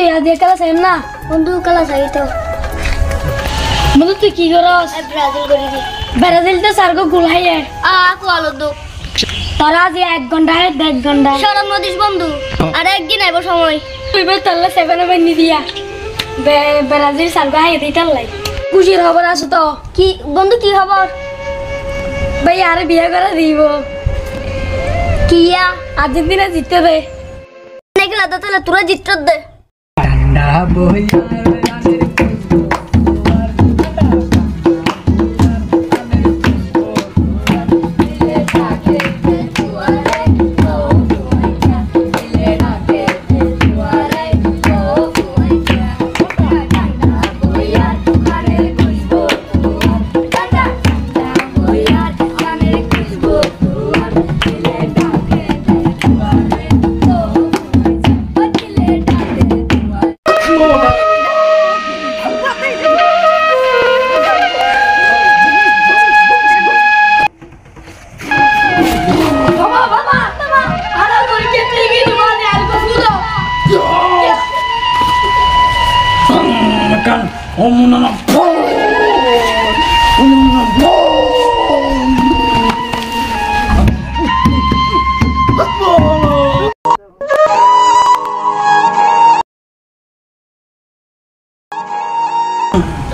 তুই আজ খেলা চাইম না বন্ধু খেলা চাই তো বন্ধু তুই কি করস ব্রাজিল করে দি ব্রাজিল তো সার্গো গোল হাইয়ে কোয়ালো দো তোরা আজ 1 ঘন্টা 1.5 ঘন্টা শরম নদিস বন্ধু আর একদিন আইব সময় তুই বল তাহলে 7 বানি দিয়া ব্রাজিল সার্গো হাইয়ে দিতাল লাই খুশির খবর আছে তো কি বন্ধু কি খবর ভাই আরে বিয়ে করে দিব কিয়া আর্জেন্টিনা জিততে দে নাকি লাদা তাহলে তোরা জিতত দে ঠান্ডা বইয়া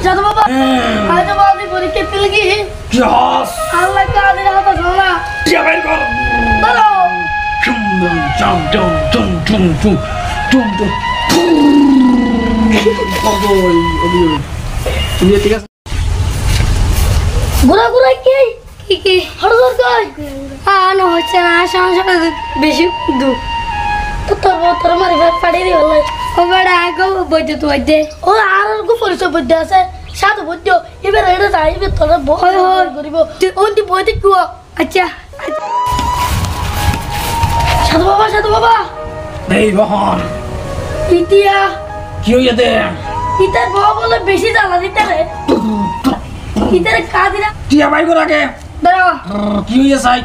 জাদু বাবা আজ বাবা পরীক্ষা দিতে লাগি Yes! আল্লাহ কাদের হাতে ধরা Dia main kor. দাও Jum jum jum jum jum jum jum jum. Boy, obi. Ini tiga. গুড়া গুড়া কি কি হরদর কই না হচ্ছে না সমস্যা বেশি দু তো তোর মারি ভাত পাড়ি দি বলে ও বড় আগো বইতে তো দে ও আর গো পরিচয় বইতে আছে সাথে বইতে এবার এটা যাইবে তোর ভয় ভয় করিব ওন্টি বইতে কি আচ্ছা সাধু বাবা Hey, Bahan. ইতিয়া Kyo ya de? ইতার বাবা বলে বেশি জ্বালা দিতে রে ইতার কাদিরা Dia main kor age. দাঁড়া Kyo ya sai?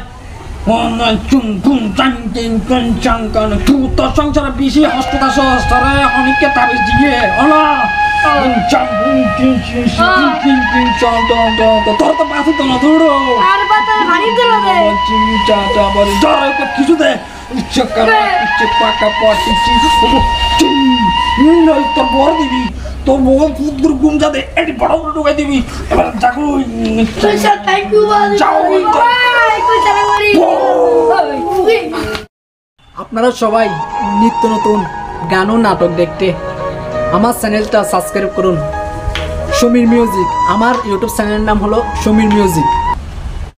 Onan chung chung chang chang chang chang kan tu to chang chara bisi hospital sare honike tabis diye. Ola. Chang chung chung chung chung chung chang dong dong to tor to pasu to na thoro. আর পাতা ভারী দিল রে Chung cha cha bari jara ko kisu de. Chakara chepaka pati chi. Nai to bor dibi. তোর mobile পুত্র গুম যাতে এটি বড় বড় ঢুকাই দিবি এবার চাকু পয়সা থ্যাংক ইউ যাও আপনারা সবাই নিত্য নতুন গান ও নাটক দেখতে আমার চ্যানেলটা সাবস্ক্রাইব করুন সমীর মিউজিক আমার ইউটিউব চ্যানেলের নাম হলো সমীর মিউজিক